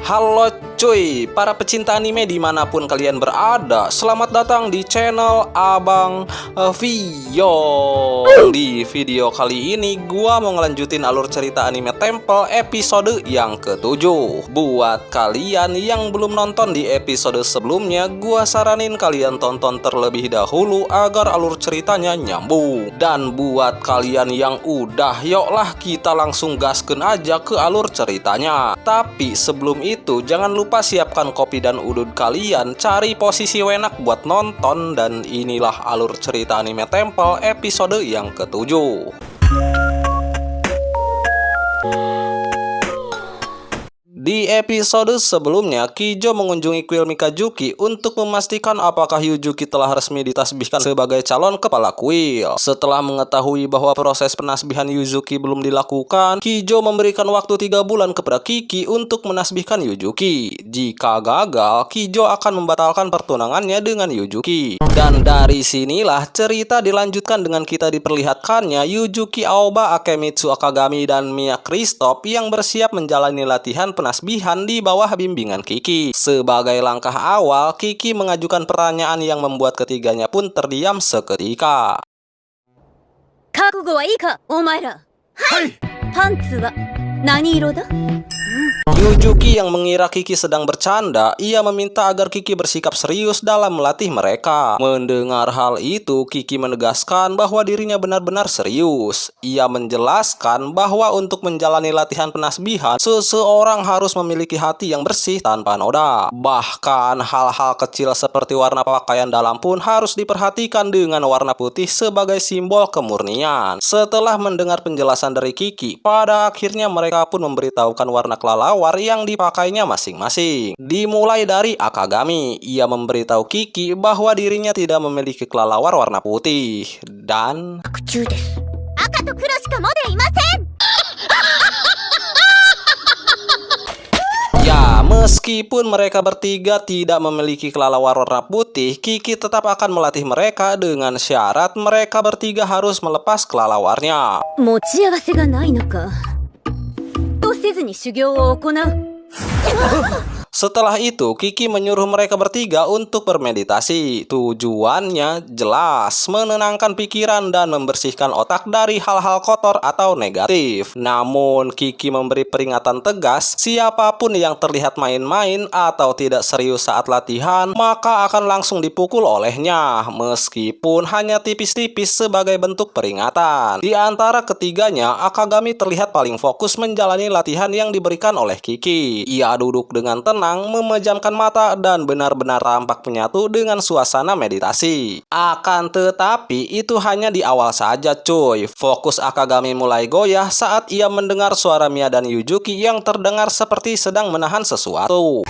Halo cuy, para pecinta anime dimanapun kalian berada, selamat datang di channel Abang Vio. Di video kali ini gua mau ngelanjutin alur cerita anime Temple episode yang ke-7. Buat kalian yang belum nonton di episode sebelumnya, gua saranin kalian tonton terlebih dahulu agar alur ceritanya nyambung. Dan buat kalian yang udah, yuklah kita langsung gaskeun aja ke alur ceritanya. Tapi sebelum itu, jangan lupa siapkan kopi dan udud kalian, cari posisi enak buat nonton, dan inilah alur cerita anime Temple episode yang ke-7. Di episode sebelumnya, Kijo mengunjungi kuil Mikazuki untuk memastikan apakah Yuzuki telah resmi ditasbihkan sebagai calon kepala kuil. Setelah mengetahui bahwa proses penasbihan Yuzuki belum dilakukan, Kijo memberikan waktu 3 bulan kepada Kiki untuk menasbihkan Yuzuki. Jika gagal, Kijo akan membatalkan pertunangannya dengan Yuzuki. Dan dari sinilah cerita dilanjutkan dengan kita diperlihatkannya Yuzuki Aoba, Akemitsu Akagami, dan Mia Kristoff yang bersiap menjalani latihan penasbihan di bawah bimbingan Kiki. Sebagai langkah awal, Kiki mengajukan pertanyaan yang membuat ketiganya pun terdiam seketika. Kakugo wa ii ka, omae-ra? Hai! Pantsu wa nani iro da? Yuzuki yang mengira Kiki sedang bercanda, ia meminta agar Kiki bersikap serius dalam melatih mereka. Mendengar hal itu, Kiki menegaskan bahwa dirinya benar-benar serius. Ia menjelaskan bahwa untuk menjalani latihan penasbihan, seseorang harus memiliki hati yang bersih tanpa noda. Bahkan hal-hal kecil seperti warna pakaian dalam pun harus diperhatikan dengan warna putih sebagai simbol kemurnian. Setelah mendengar penjelasan dari Kiki, pada akhirnya mereka pun memberitahukan warna kelelawar yang dipakainya masing-masing. Dimulai dari Akagami, ia memberitahu Kiki bahwa dirinya tidak memiliki kelelawar warna putih. Dan ya, meskipun mereka bertiga tidak memiliki kelelawar warna putih, Kiki tetap akan melatih mereka dengan syarat mereka bertiga harus melepas kelelawarnya. Mochiawase ga nai no ka? Setelah itu, Kiki menyuruh mereka bertiga untuk bermeditasi. Tujuannya jelas, menenangkan pikiran dan membersihkan otak dari hal-hal kotor atau negatif. Namun, Kiki memberi peringatan tegas, siapapun yang terlihat main-main atau tidak serius saat latihan, maka akan langsung dipukul olehnya, meskipun hanya tipis-tipis sebagai bentuk peringatan. Di antara ketiganya, Akagami terlihat paling fokus menjalani latihan yang diberikan oleh Kiki. Ia duduk dengan tenang, memejamkan mata, dan benar-benar tampak menyatu dengan suasana meditasi. Akan tetapi, itu hanya di awal saja cuy. Fokus Akagami mulai goyah saat ia mendengar suara Mia dan Yuzuki yang terdengar seperti sedang menahan sesuatu.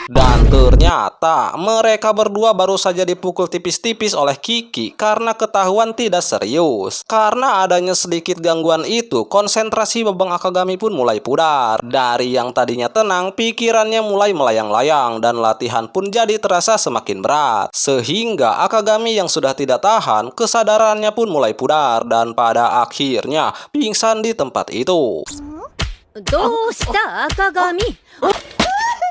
Dan ternyata mereka berdua baru saja dipukul tipis-tipis oleh Kiki karena ketahuan tidak serius. Karena adanya sedikit gangguan itu, konsentrasi Babang Akagami pun mulai pudar. Dari yang tadinya tenang, pikirannya mulai melayang-layang dan latihan pun jadi terasa semakin berat. Sehingga Akagami yang sudah tidak tahan, kesadarannya pun mulai pudar dan pada akhirnya pingsan di tempat itu. Doushita, Akagami?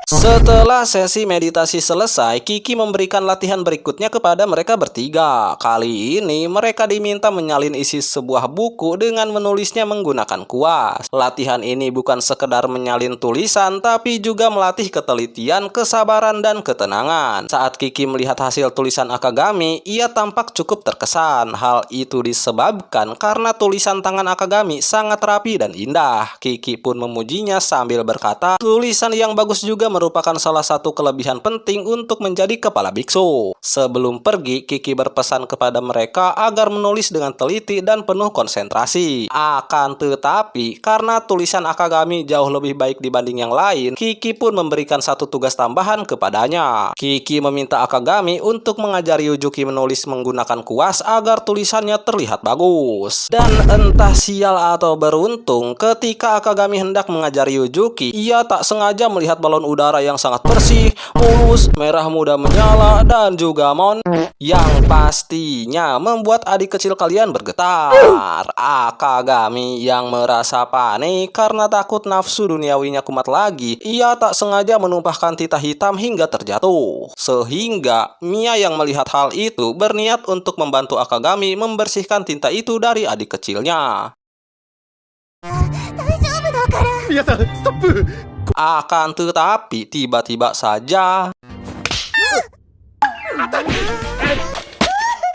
Setelah sesi meditasi selesai, Kiki memberikan latihan berikutnya kepada mereka bertiga. Kali ini mereka diminta menyalin isi sebuah buku dengan menulisnya menggunakan kuas. Latihan ini bukan sekedar menyalin tulisan, tapi juga melatih ketelitian, kesabaran, dan ketenangan. Saat Kiki melihat hasil tulisan Akagami, ia tampak cukup terkesan. Hal itu disebabkan karena tulisan tangan Akagami sangat rapi dan indah. Kiki pun memujinya sambil berkata, tulisan yang bagus juga merupakan salah satu kelebihan penting untuk menjadi kepala biksu. Sebelum pergi, Kiki berpesan kepada mereka agar menulis dengan teliti dan penuh konsentrasi. Akan tetapi, karena tulisan Akagami jauh lebih baik dibanding yang lain, Kiki pun memberikan satu tugas tambahan kepadanya. Kiki meminta Akagami untuk mengajari Yuzuki menulis menggunakan kuas agar tulisannya terlihat bagus. Dan entah sial atau beruntung, ketika Akagami hendak mengajari Yuzuki, ia tak sengaja melihat balon udara yang sangat bersih, mulus, merah muda menyala, dan juga yang pastinya membuat adik kecil kalian bergetar. Akagami yang merasa panik karena takut nafsu duniawinya kumat lagi, ia tak sengaja menumpahkan tinta hitam hingga terjatuh. Sehingga Mia yang melihat hal itu berniat untuk membantu Akagami membersihkan tinta itu dari adik kecilnya. Akan tetapi tiba-tiba saja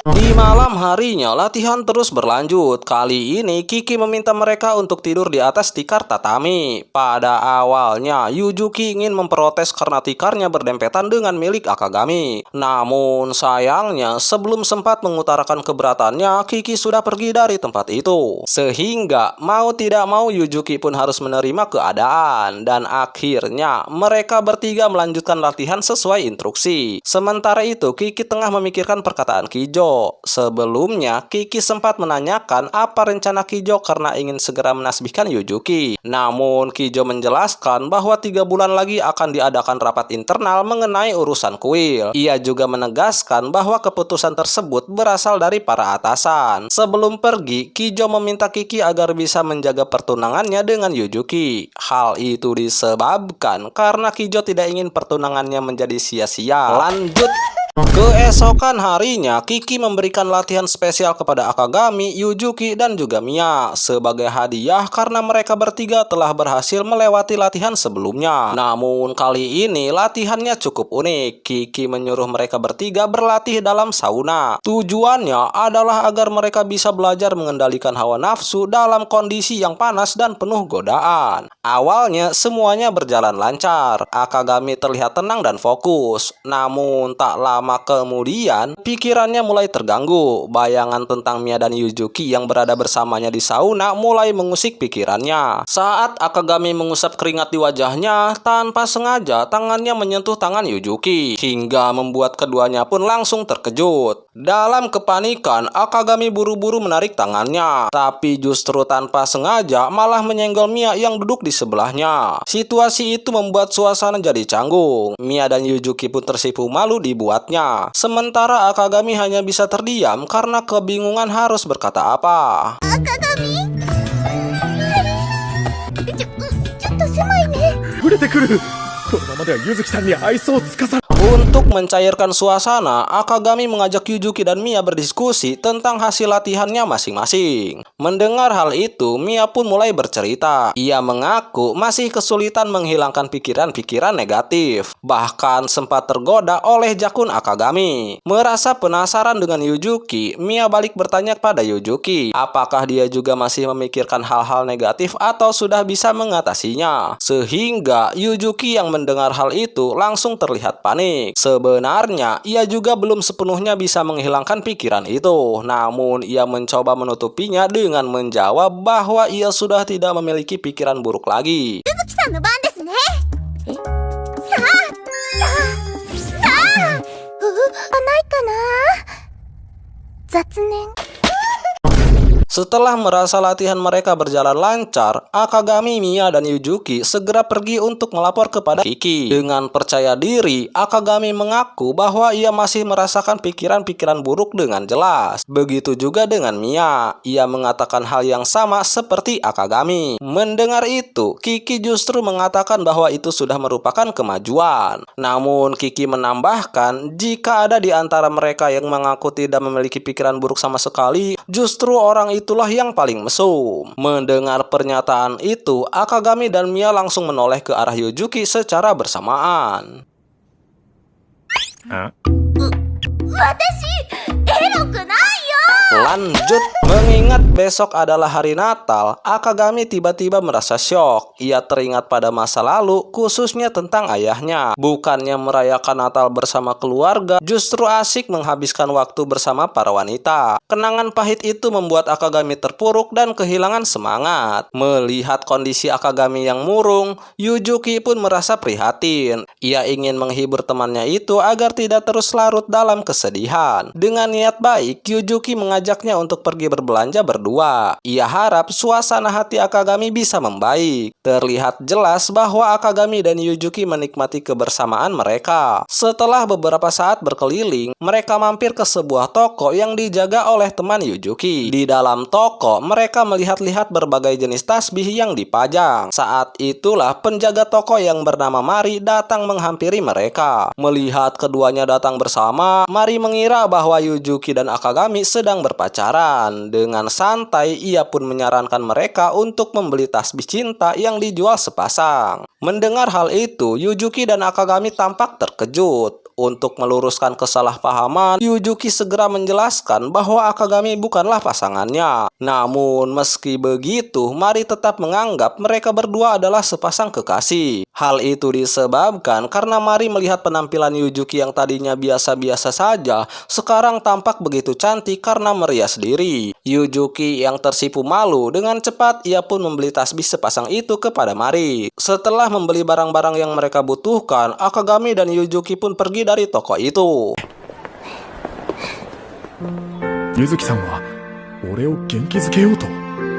di malam harinya, latihan terus berlanjut. Kali ini, Kiki meminta mereka untuk tidur di atas tikar tatami. Pada awalnya, Yujuki ingin memprotes karena tikarnya berdempetan dengan milik Akagami. Namun, sayangnya, sebelum sempat mengutarakan keberatannya, Kiki sudah pergi dari tempat itu. Sehingga, mau tidak mau, Yujuki pun harus menerima keadaan. Dan akhirnya, mereka bertiga melanjutkan latihan sesuai instruksi. Sementara itu, Kiki tengah memikirkan perkataan Kijo. Sebelumnya, Kiki sempat menanyakan apa rencana Kijo karena ingin segera menasbihkan Yujuki. Namun, Kijo menjelaskan bahwa 3 bulan lagi akan diadakan rapat internal mengenai urusan kuil. Ia juga menegaskan bahwa keputusan tersebut berasal dari para atasan. Sebelum pergi, Kijo meminta Kiki agar bisa menjaga pertunangannya dengan Yujuki. Hal itu disebabkan karena Kijo tidak ingin pertunangannya menjadi sia-sia. Lanjut. Keesokan harinya, Kiki memberikan latihan spesial kepada Akagami, Yujuki, dan juga Mia sebagai hadiah karena mereka bertiga telah berhasil melewati latihan sebelumnya. Namun kali ini latihannya cukup unik. Kiki menyuruh mereka bertiga berlatih dalam sauna. Tujuannya adalah agar mereka bisa belajar mengendalikan hawa nafsu dalam kondisi yang panas dan penuh godaan. Awalnya semuanya berjalan lancar. Akagami terlihat tenang dan fokus. Namun tak lama kemudian, pikirannya mulai terganggu. Bayangan tentang Mia dan Yujuki yang berada bersamanya di sauna mulai mengusik pikirannya. Saat Akagami mengusap keringat di wajahnya, tanpa sengaja tangannya menyentuh tangan Yujuki, hingga membuat keduanya pun langsung terkejut. Dalam kepanikan, Akagami buru-buru menarik tangannya, tapi justru tanpa sengaja malah menyenggol Mia yang duduk di sebelahnya. Situasi itu membuat suasana jadi canggung. Mia dan Yujuki pun tersipu malu dibuatnya. Sementara Akagami hanya bisa terdiam karena kebingungan harus berkata apa. Akagami? Untuk mencairkan suasana, Akagami mengajak Yujuki dan Mia berdiskusi tentang hasil latihannya masing-masing. Mendengar hal itu, Mia pun mulai bercerita. Ia mengaku masih kesulitan menghilangkan pikiran-pikiran negatif. Bahkan sempat tergoda oleh jakun Akagami. Merasa penasaran dengan Yujuki, Mia balik bertanya pada Yujuki, apakah dia juga masih memikirkan hal-hal negatif atau sudah bisa mengatasinya. Sehingga Yujuki yang mendengar hal itu langsung terlihat panik. Sebenarnya, ia juga belum sepenuhnya bisa menghilangkan pikiran itu. Namun, ia mencoba menutupinya dengan menjawab bahwa ia sudah tidak memiliki pikiran buruk lagi. Setelah merasa latihan mereka berjalan lancar, Akagami, Mia, dan Yujuki segera pergi untuk melapor kepada Kiki. Dengan percaya diri, Akagami mengaku bahwa ia masih merasakan pikiran-pikiran buruk dengan jelas. Begitu juga dengan Mia. Ia mengatakan hal yang sama seperti Akagami. Mendengar itu, Kiki justru mengatakan bahwa itu sudah merupakan kemajuan. Namun, Kiki menambahkan, jika ada di antara mereka yang mengaku tidak memiliki pikiran buruk sama sekali, justru orang itulah yang paling mesum. Mendengar pernyataan itu, Akagami dan Mia langsung menoleh ke arah Yujuki secara bersamaan. Lanjut, mengingat besok adalah hari Natal, Akagami tiba-tiba merasa syok. Ia teringat pada masa lalu, khususnya tentang ayahnya. Bukannya merayakan Natal bersama keluarga, justru asik menghabiskan waktu bersama para wanita. Kenangan pahit itu membuat Akagami terpuruk dan kehilangan semangat. Melihat kondisi Akagami yang murung, Yujuki pun merasa prihatin. Ia ingin menghibur temannya itu agar tidak terus larut dalam kesedihan. Dengan niat baik, Yujuki mengajak mengajaknya untuk pergi berbelanja berdua. Ia harap suasana hati Akagami bisa membaik. Terlihat jelas bahwa Akagami dan Yujuki menikmati kebersamaan mereka. Setelah beberapa saat berkeliling, mereka mampir ke sebuah toko yang dijaga oleh teman Yujuki. Di dalam toko, mereka melihat-lihat berbagai jenis tasbih yang dipajang. Saat itulah penjaga toko yang bernama Mari datang menghampiri mereka. Melihat keduanya datang bersama, Mari mengira bahwa Yujuki dan Akagami sedang berpacaran. Dengan santai, ia pun menyarankan mereka untuk membeli tasbih cinta yang dijual sepasang. Mendengar hal itu, Yujuki dan Akagami tampak terkejut. Untuk meluruskan kesalahpahaman, Yujuki segera menjelaskan bahwa Akagami bukanlah pasangannya. Namun, meski begitu, Mari tetap menganggap mereka berdua adalah sepasang kekasih. Hal itu disebabkan karena Mari melihat penampilan Yujuki yang tadinya biasa-biasa saja, sekarang tampak begitu cantik karena merias diri. Yujuki yang tersipu malu, dengan cepat ia pun membeli tasbih sepasang itu kepada Mari. Setelah membeli barang-barang yang mereka butuhkan, Akagami dan Yujuki pun pergi dari toko itu. Yuzuki-san wa ore o genki zukeyou to.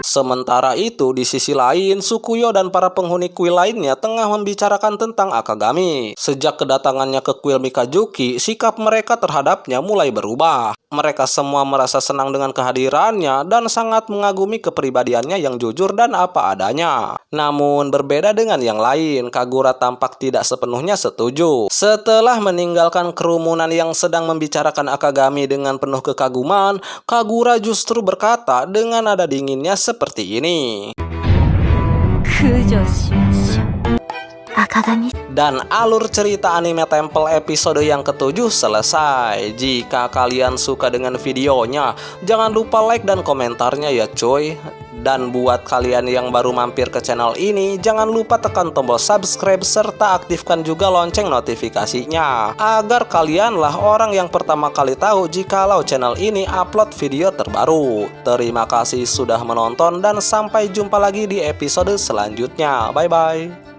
Sementara itu, di sisi lain, Sukuyo dan para penghuni kuil lainnya tengah membicarakan tentang Akagami. Sejak kedatangannya ke kuil Mikazuki, sikap mereka terhadapnya mulai berubah. Mereka semua merasa senang dengan kehadirannya dan sangat mengagumi kepribadiannya yang jujur dan apa adanya. Namun, berbeda dengan yang lain, Kagura tampak tidak sepenuhnya setuju. Setelah meninggalkan kerumunan yang sedang membicarakan Akagami dengan penuh kekaguman, Kagura justru berkata dengan nada dinginnya seperti ini. Dan alur cerita anime Temple episode yang ke-7 selesai. Jika kalian suka dengan videonya, jangan lupa like dan komentarnya ya coy. Dan buat kalian yang baru mampir ke channel ini, jangan lupa tekan tombol subscribe serta aktifkan juga lonceng notifikasinya, agar kalianlah orang yang pertama kali tahu jikalau channel ini upload video terbaru. Terima kasih sudah menonton dan sampai jumpa lagi di episode selanjutnya. Bye bye.